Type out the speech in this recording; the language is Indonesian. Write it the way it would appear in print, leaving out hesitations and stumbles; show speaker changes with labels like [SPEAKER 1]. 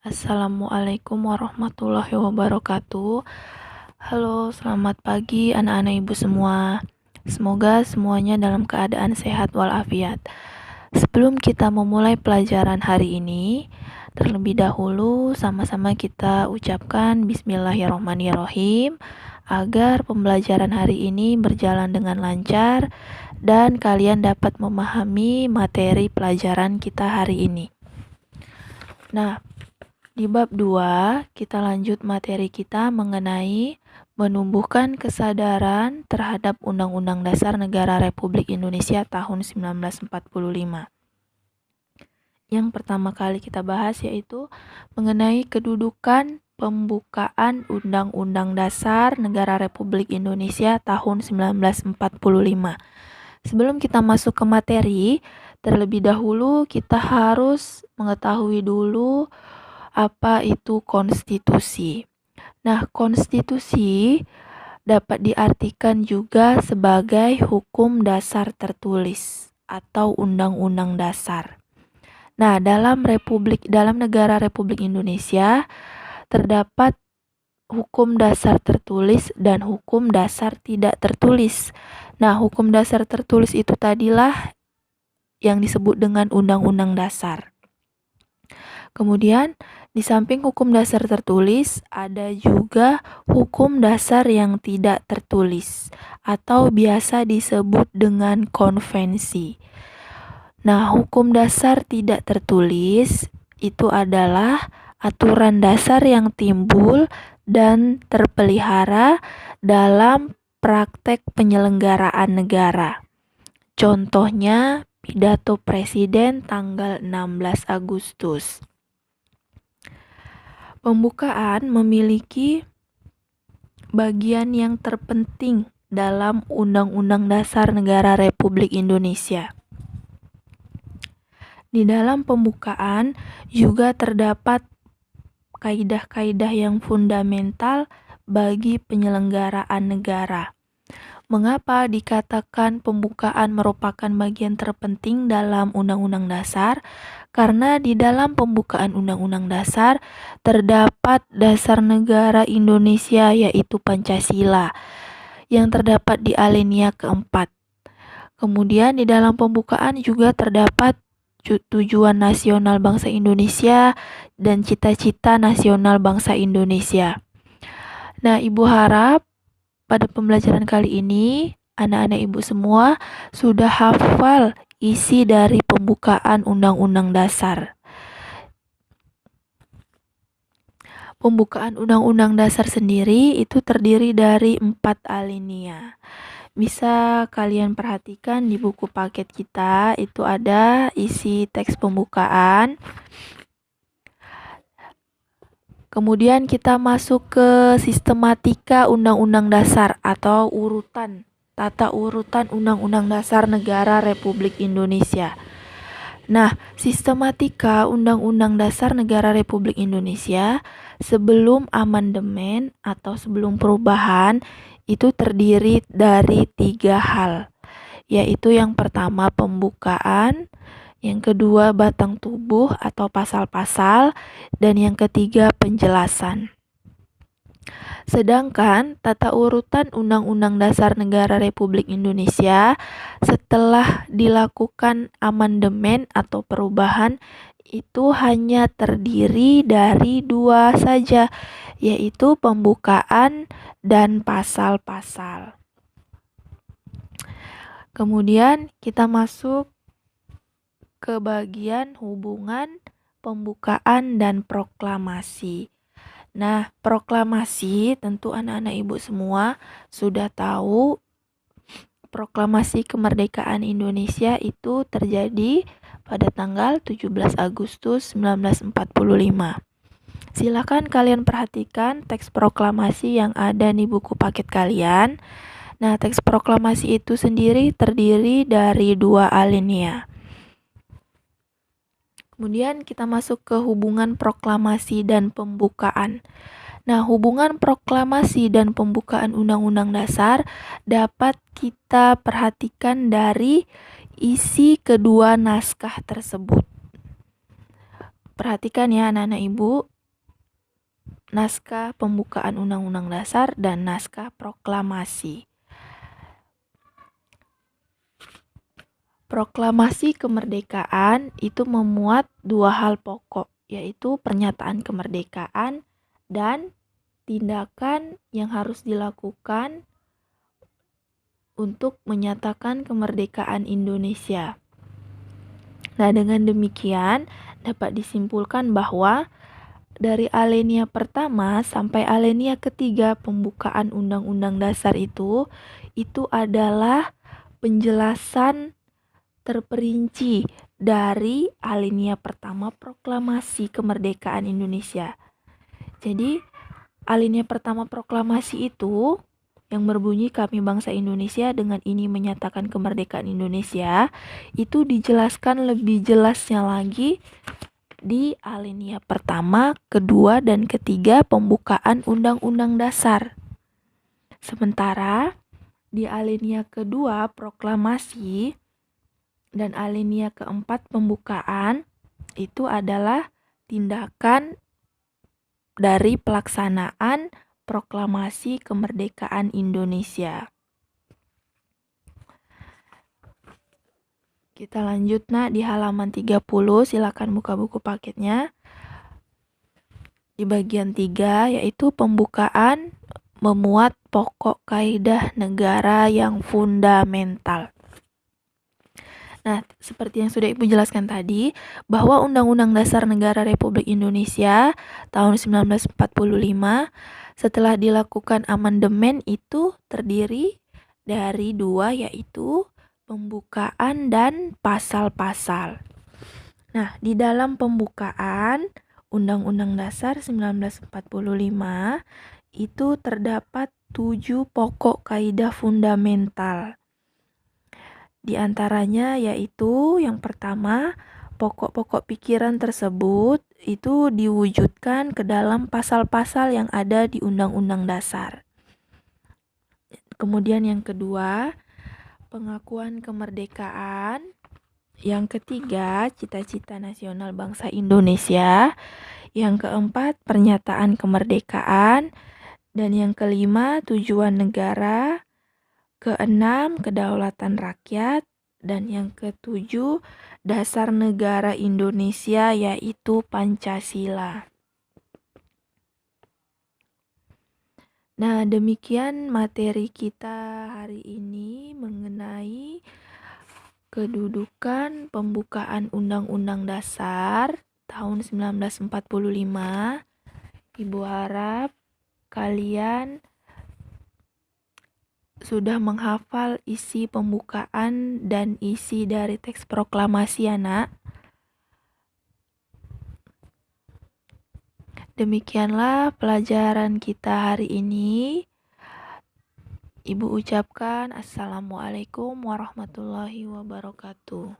[SPEAKER 1] Assalamualaikum warahmatullahi wabarakatuh. Halo, selamat pagi anak-anak ibu semua. Semoga semuanya dalam keadaan sehat walafiat. Sebelum kita memulai pelajaran hari ini, terlebih dahulu sama-sama kita ucapkan Bismillahirrahmanirrahim agar pembelajaran hari ini berjalan dengan lancar dan kalian dapat memahami materi pelajaran kita hari ini. Nah, di bab 2, kita lanjut materi kita mengenai menumbuhkan kesadaran terhadap Undang-Undang Dasar Negara Republik Indonesia tahun 1945. Yang pertama kali kita bahas yaitu mengenai kedudukan pembukaan Undang-Undang Dasar Negara Republik Indonesia tahun 1945. Sebelum kita masuk ke materi, terlebih dahulu kita harus mengetahui dulu apa itu konstitusi. Nah, konstitusi dapat diartikan juga sebagai hukum dasar tertulis atau undang-undang dasar. Nah, dalam negara Republik Indonesia terdapat hukum dasar tertulis dan hukum dasar tidak tertulis. Nah, hukum dasar tertulis itu tadilah yang disebut dengan undang-undang dasar. Kemudian, di samping hukum dasar tertulis, ada juga hukum dasar yang tidak tertulis atau biasa disebut dengan konvensi. Nah, hukum dasar tidak tertulis itu adalah aturan dasar yang timbul dan terpelihara dalam praktek penyelenggaraan negara. Contohnya, pidato Presiden tanggal 16 Agustus. Pembukaan memiliki bagian yang terpenting dalam Undang-Undang Dasar Negara Republik Indonesia. Di dalam pembukaan juga terdapat kaidah-kaidah yang fundamental bagi penyelenggaraan negara. Mengapa dikatakan pembukaan merupakan bagian terpenting dalam Undang-Undang Dasar? Karena di dalam pembukaan Undang-Undang Dasar terdapat dasar negara Indonesia yaitu Pancasila yang terdapat di alinea keempat. Kemudian di dalam pembukaan juga terdapat tujuan nasional bangsa Indonesia dan cita-cita nasional bangsa Indonesia. Nah, Ibu harap pada pembelajaran kali ini, anak-anak ibu semua sudah hafal isi dari pembukaan Undang-Undang Dasar. Pembukaan Undang-Undang Dasar sendiri itu terdiri dari 4 alinea. Bisa kalian perhatikan di buku paket kita, itu ada isi teks pembukaan. Kemudian kita masuk ke sistematika Undang-Undang Dasar atau tata urutan Undang-Undang Dasar Negara Republik Indonesia. Nah, sistematika Undang-Undang Dasar Negara Republik Indonesia sebelum amandemen atau sebelum perubahan itu terdiri dari 3 hal, yaitu yang pertama pembukaan, yang kedua batang tubuh atau pasal-pasal, dan yang ketiga penjelasan. Sedangkan tata urutan Undang-Undang Dasar Negara Republik Indonesia setelah dilakukan amandemen atau perubahan itu hanya terdiri dari 2 saja, yaitu pembukaan dan pasal-pasal. Kemudian kita masuk ke bagian hubungan pembukaan dan proklamasi. Nah, proklamasi tentu anak-anak ibu semua sudah tahu. Proklamasi kemerdekaan Indonesia itu terjadi pada tanggal 17 Agustus 1945. Silakan kalian perhatikan teks proklamasi yang ada di buku paket kalian. Nah, teks proklamasi itu sendiri terdiri dari 2 alinea. Kemudian kita masuk ke hubungan proklamasi dan pembukaan. Nah, hubungan proklamasi dan pembukaan Undang-Undang Dasar dapat kita perhatikan dari isi kedua naskah tersebut. Perhatikan ya anak-anak ibu, naskah pembukaan Undang-Undang Dasar dan naskah proklamasi. Proklamasi kemerdekaan itu memuat dua hal pokok, yaitu pernyataan kemerdekaan dan tindakan yang harus dilakukan untuk menyatakan kemerdekaan Indonesia. Nah, dengan demikian dapat disimpulkan bahwa dari alinea pertama sampai alinea ketiga pembukaan Undang-Undang Dasar itu adalah penjelasan terperinci dari alinea pertama proklamasi kemerdekaan Indonesia. Jadi, alinea pertama proklamasi itu yang berbunyi kami bangsa Indonesia dengan ini menyatakan kemerdekaan Indonesia, itu dijelaskan lebih jelasnya lagi di alinea pertama, kedua, dan ketiga pembukaan Undang-Undang Dasar. Sementara di alinea kedua proklamasi dan alinea keempat pembukaan itu adalah tindakan dari pelaksanaan proklamasi kemerdekaan Indonesia. Kita lanjut di halaman 30, silakan buka buku paketnya. Di bagian 3 yaitu pembukaan memuat pokok kaidah negara yang fundamental. Nah, seperti yang sudah Ibu jelaskan tadi, bahwa Undang-Undang Dasar Negara Republik Indonesia tahun 1945 setelah dilakukan amandemen itu terdiri dari dua, yaitu pembukaan dan pasal-pasal. Nah, di dalam pembukaan Undang-Undang Dasar 1945 itu terdapat 7 pokok kaidah fundamental. Di antaranya yaitu yang pertama, pokok-pokok pikiran tersebut itu diwujudkan ke dalam pasal-pasal yang ada di Undang-Undang Dasar. Kemudian yang kedua, pengakuan kemerdekaan. Yang ketiga, cita-cita nasional bangsa Indonesia. Yang keempat, pernyataan kemerdekaan. Dan yang kelima, tujuan negara. Keenam, kedaulatan rakyat. Dan yang ketujuh, dasar negara Indonesia yaitu Pancasila. Nah, demikian materi kita hari ini mengenai kedudukan pembukaan Undang-Undang Dasar tahun 1945. Ibu harap kalian sudah menghafal isi pembukaan dan isi dari teks proklamasi ya nak. Demikianlah pelajaran kita hari ini. Ibu ucapkan Assalamualaikum warahmatullahi wabarakatuh.